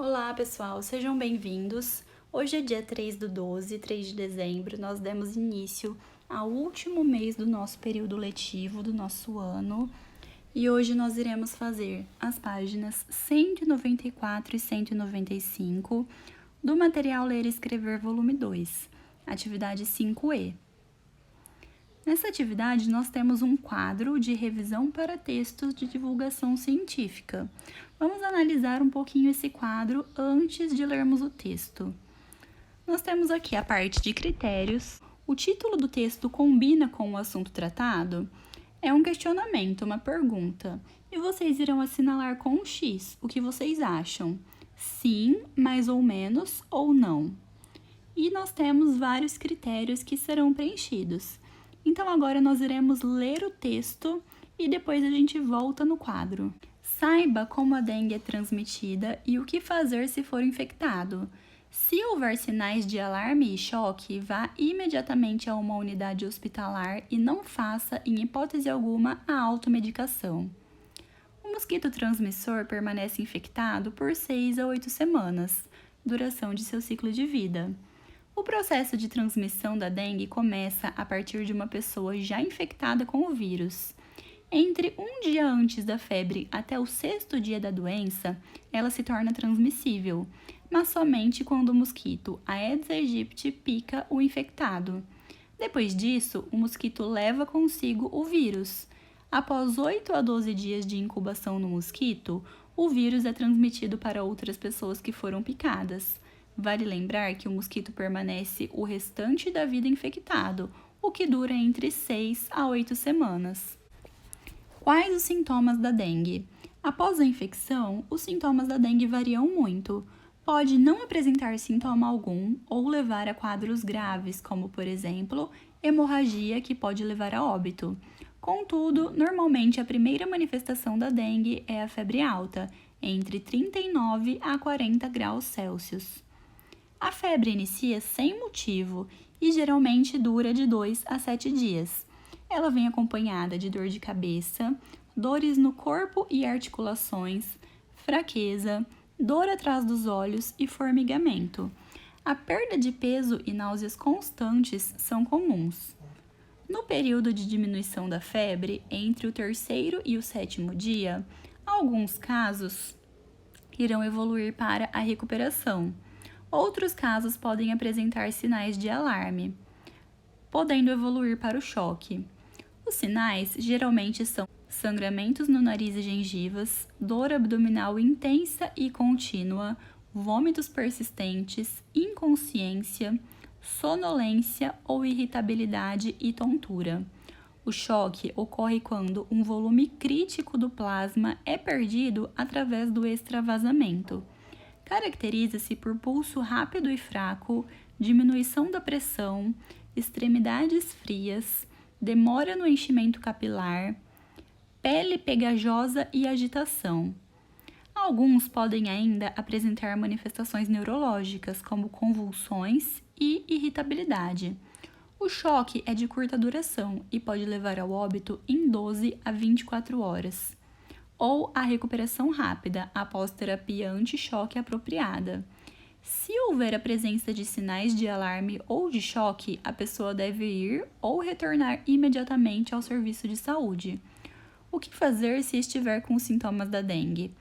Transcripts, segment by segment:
Olá, pessoal, sejam bem-vindos. Hoje é dia 3/12, 3 de dezembro, nós demos início ao último mês do nosso período letivo, do nosso ano, e hoje nós iremos fazer as páginas 194 e 195 do material Ler e Escrever, volume 2, atividade 5E. Nessa atividade, nós temos um quadro de revisão para textos de divulgação científica. Vamos analisar um pouquinho esse quadro antes de lermos o texto. Nós temos aqui a parte de critérios. O título do texto combina com o assunto tratado? É um questionamento, uma pergunta. E vocês irão assinalar com um X o que vocês acham. Sim, mais ou menos, ou não. E nós temos vários critérios que serão preenchidos. Então, agora nós iremos ler o texto e depois a gente volta no quadro. Saiba como a dengue é transmitida e o que fazer se for infectado. Se houver sinais de alarme e choque, vá imediatamente a uma unidade hospitalar e não faça, em hipótese alguma, a automedicação. O mosquito transmissor permanece infectado por 6 a 8 semanas, duração de seu ciclo de vida. O processo de transmissão da dengue começa a partir de uma pessoa já infectada com o vírus. Entre um dia antes da febre até o 6º dia da doença, ela se torna transmissível, mas somente quando o mosquito Aedes aegypti pica o infectado. Depois disso, o mosquito leva consigo o vírus. Após 8 a 12 dias de incubação no mosquito, o vírus é transmitido para outras pessoas que foram picadas. Vale lembrar que o mosquito permanece o restante da vida infectado, o que dura entre 6 a 8 semanas. Quais os sintomas da dengue? Após a infecção, os sintomas da dengue variam muito. Pode não apresentar sintoma algum ou levar a quadros graves, como, por exemplo, hemorragia, que pode levar a óbito. Contudo, normalmente a primeira manifestação da dengue é a febre alta, entre 39 a 40 graus Celsius. A febre inicia sem motivo e geralmente dura de 2 a 7 dias. Ela vem acompanhada de dor de cabeça, dores no corpo e articulações, fraqueza, dor atrás dos olhos e formigamento. A perda de peso e náuseas constantes são comuns. No período de diminuição da febre, entre o 3º e o 7º dia, alguns casos irão evoluir para a recuperação. Outros casos podem apresentar sinais de alarme, podendo evoluir para o choque. Os sinais geralmente são sangramentos no nariz e gengivas, dor abdominal intensa e contínua, vômitos persistentes, inconsciência, sonolência ou irritabilidade e tontura. O choque ocorre quando um volume crítico do plasma é perdido através do extravasamento. Caracteriza-se por pulso rápido e fraco, diminuição da pressão, extremidades frias, demora no enchimento capilar, pele pegajosa e agitação. Alguns podem ainda apresentar manifestações neurológicas, como convulsões e irritabilidade. O choque é de curta duração e pode levar ao óbito em 12 a 24 horas. Ou a recuperação rápida após terapia anti-choque apropriada. Se houver a presença de sinais de alarme ou de choque, a pessoa deve ir ou retornar imediatamente ao serviço de saúde. O que fazer se estiver com os sintomas da dengue?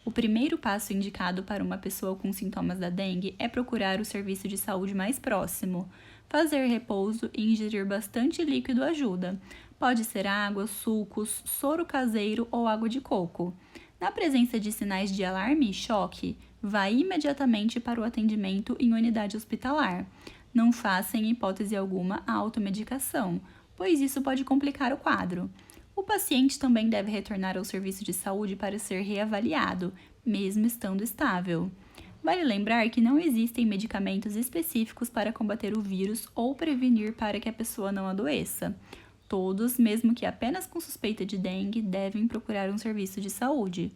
O primeiro passo indicado para uma pessoa com sintomas da dengue é procurar o serviço de saúde mais próximo. Fazer repouso e ingerir bastante líquido ajuda. Pode ser água, sucos, soro caseiro ou água de coco. Na presença de sinais de alarme e choque, vá imediatamente para o atendimento em unidade hospitalar. Não faça, em hipótese alguma, a automedicação, pois isso pode complicar o quadro. O paciente também deve retornar ao serviço de saúde para ser reavaliado, mesmo estando estável. Vale lembrar que não existem medicamentos específicos para combater o vírus ou prevenir para que a pessoa não adoeça. Todos, mesmo que apenas com suspeita de dengue, devem procurar um serviço de saúde.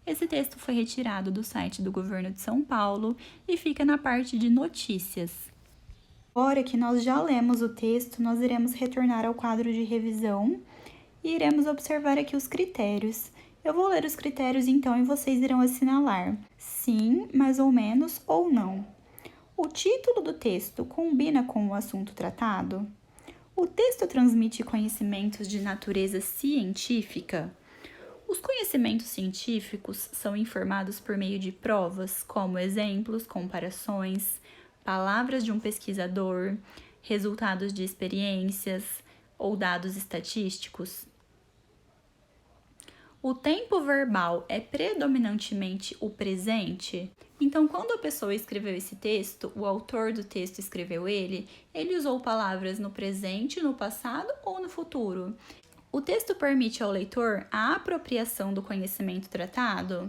Esse texto foi retirado do site do Governo de São Paulo e fica na parte de notícias. Agora que nós já lemos o texto, nós iremos retornar ao quadro de revisão e iremos observar aqui os critérios. Eu vou ler os critérios então e vocês irão assinalar sim, mais ou menos ou não. O título do texto combina com o assunto tratado? O texto transmite conhecimentos de natureza científica? Os conhecimentos científicos são informados por meio de provas, como exemplos, comparações, palavras de um pesquisador, resultados de experiências ou dados estatísticos. O tempo verbal é predominantemente o presente? Então, quando a pessoa escreveu esse texto, o autor do texto escreveu ele usou palavras no presente, no passado ou no futuro? O texto permite ao leitor a apropriação do conhecimento tratado?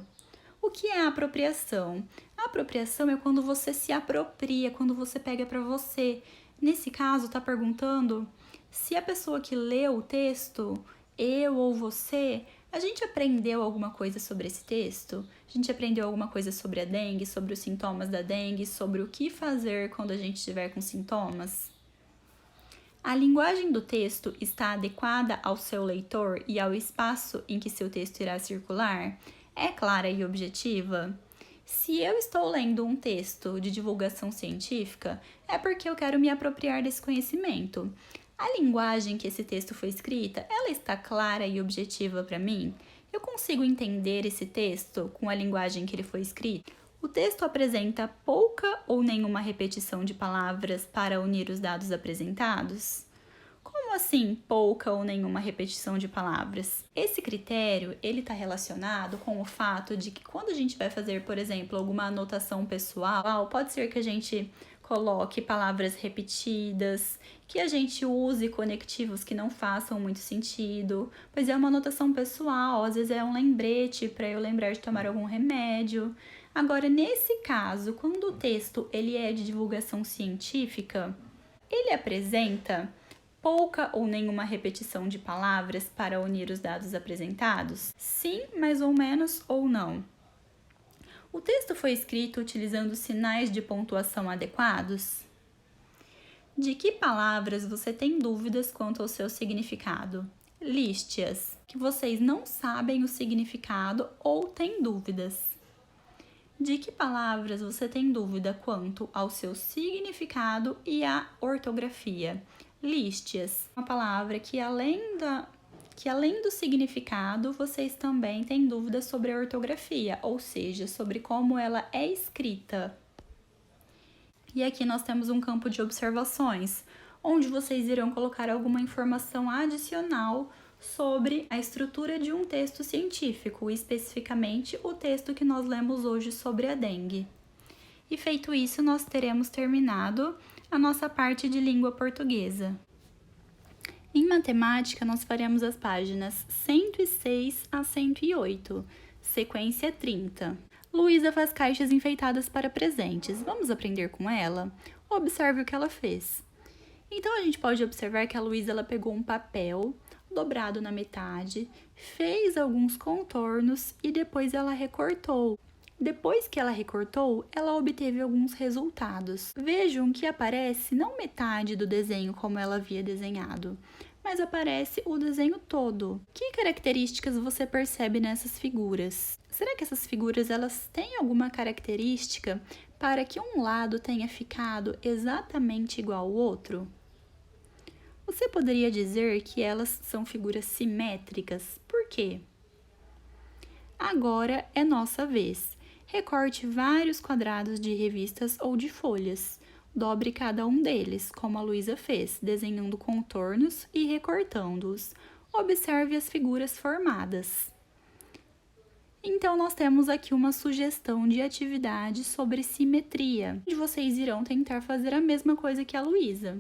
O que é a apropriação? A apropriação é quando você se apropria, quando você pega para você. Nesse caso, está perguntando se a pessoa que leu o texto, eu ou você, a gente aprendeu alguma coisa sobre esse texto? A gente aprendeu alguma coisa sobre a dengue, sobre os sintomas da dengue, sobre o que fazer quando a gente estiver com sintomas? A linguagem do texto está adequada ao seu leitor e ao espaço em que seu texto irá circular? É clara e objetiva? Se eu estou lendo um texto de divulgação científica, é porque eu quero me apropriar desse conhecimento. A linguagem que esse texto foi escrita, ela está clara e objetiva para mim? Eu consigo entender esse texto com a linguagem que ele foi escrito? O texto apresenta pouca ou nenhuma repetição de palavras para unir os dados apresentados? Como assim pouca ou nenhuma repetição de palavras? Esse critério, ele está relacionado com o fato de que quando a gente vai fazer, por exemplo, alguma anotação pessoal, pode ser que a gente coloque palavras repetidas, que a gente use conectivos que não façam muito sentido, pois é uma anotação pessoal, às vezes é um lembrete para eu lembrar de tomar algum remédio. Agora, nesse caso, quando o texto ele é de divulgação científica, ele apresenta pouca ou nenhuma repetição de palavras para unir os dados apresentados? Sim, mais ou menos ou não? O texto foi escrito utilizando sinais de pontuação adequados? De que palavras você tem dúvidas quanto ao seu significado? Liste-as, que vocês não sabem o significado ou têm dúvidas. De que palavras você tem dúvida quanto ao seu significado e à ortografia? Liste-as. Uma palavra que além do significado, vocês também têm dúvidas sobre a ortografia, ou seja, sobre como ela é escrita. E aqui nós temos um campo de observações, onde vocês irão colocar alguma informação adicional sobre a estrutura de um texto científico, especificamente o texto que nós lemos hoje sobre a dengue. E feito isso, nós teremos terminado a nossa parte de língua portuguesa. Em matemática, nós faremos as páginas 106 a 108, sequência 30. Luísa faz caixas enfeitadas para presentes. Vamos aprender com ela? Observe o que ela fez. Então, a gente pode observar que a Luísa ela pegou um papel dobrado na metade, fez alguns contornos e depois ela recortou. Depois que ela recortou, ela obteve alguns resultados. Vejam que aparece não metade do desenho como ela havia desenhado, mas aparece o desenho todo. Que características você percebe nessas figuras? Será que essas figuras elas têm alguma característica para que um lado tenha ficado exatamente igual ao outro? Você poderia dizer que elas são figuras simétricas. Por quê? Agora é nossa vez. Recorte vários quadrados de revistas ou de folhas. Dobre cada um deles, como a Luísa fez, desenhando contornos e recortando-os. Observe as figuras formadas. Então, nós temos aqui uma sugestão de atividade sobre simetria, onde vocês irão tentar fazer a mesma coisa que a Luísa.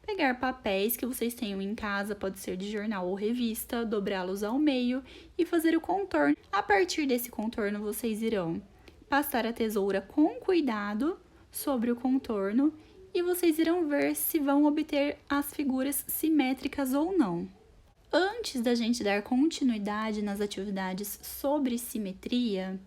Pegar papéis que vocês tenham em casa, pode ser de jornal ou revista, dobrá-los ao meio e fazer o contorno. A partir desse contorno, vocês irão passar a tesoura com cuidado sobre o contorno e vocês irão ver se vão obter as figuras simétricas ou não. Antes da gente dar continuidade nas atividades sobre simetria,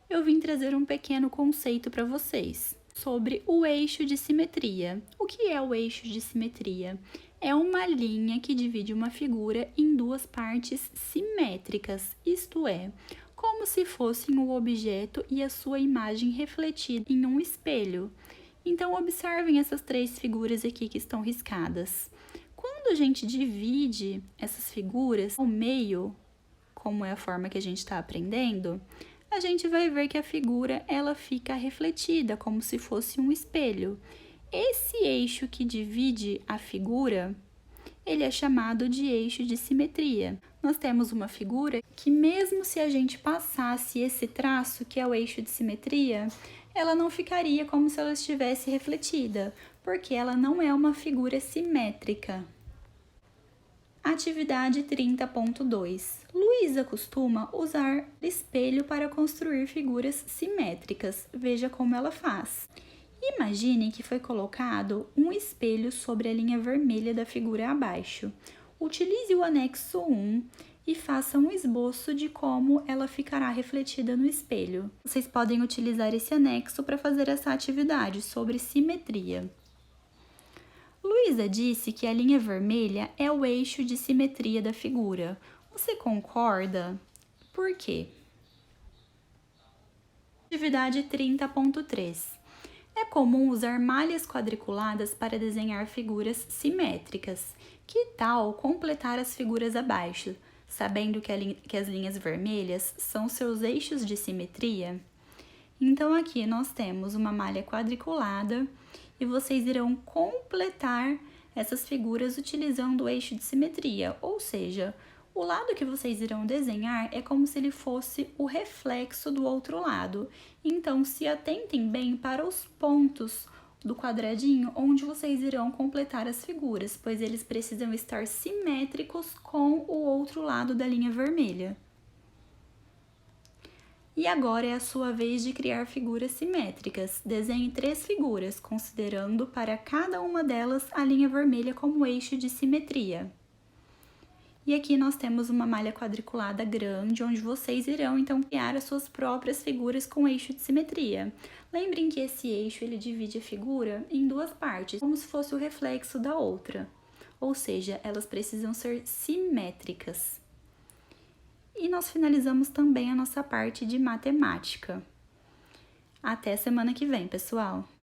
eu vim trazer um pequeno conceito para vocês sobre o eixo de simetria. O que é o eixo de simetria? é uma linha que divide uma figura em duas partes simétricas, isto é, como se fossem o objeto e a sua imagem refletida em um espelho. Então, observem essas três figuras aqui que estão riscadas. Quando a gente divide essas figuras ao meio, como é a forma que a gente está aprendendo, a gente vai ver que a figura ela fica refletida, como se fosse um espelho. Esse eixo que divide a figura, ele é chamado de eixo de simetria. Nós temos uma figura que, mesmo se a gente passasse esse traço, que é o eixo de simetria, ela não ficaria como se ela estivesse refletida, porque ela não é uma figura simétrica. Atividade 30.2. Luísa costuma usar espelho para construir figuras simétricas. Veja como ela faz. Imagine que foi colocado um espelho sobre a linha vermelha da figura abaixo. Utilize o anexo 1 e faça um esboço de como ela ficará refletida no espelho. Vocês podem utilizar esse anexo para fazer essa atividade sobre simetria. Luísa disse que a linha vermelha é o eixo de simetria da figura. Você concorda? Por quê? Atividade 30.3. É comum usar malhas quadriculadas para desenhar figuras simétricas. Que tal completar as figuras abaixo, sabendo que as linhas vermelhas são seus eixos de simetria? Então, aqui nós temos uma malha quadriculada e vocês irão completar essas figuras utilizando o eixo de simetria, ou seja, o lado que vocês irão desenhar é como se ele fosse o reflexo do outro lado. Então, se atentem bem para os pontos do quadradinho onde vocês irão completar as figuras, pois eles precisam estar simétricos com o outro lado da linha vermelha. E agora é a sua vez de criar figuras simétricas. Desenhe 3 figuras, considerando para cada uma delas a linha vermelha como eixo de simetria. E aqui nós temos uma malha quadriculada grande, onde vocês irão então criar as suas próprias figuras com eixo de simetria. Lembrem que esse eixo ele divide a figura em duas partes, como se fosse o reflexo da outra. Ou seja, elas precisam ser simétricas. E nós finalizamos também a nossa parte de matemática. Até semana que vem, pessoal!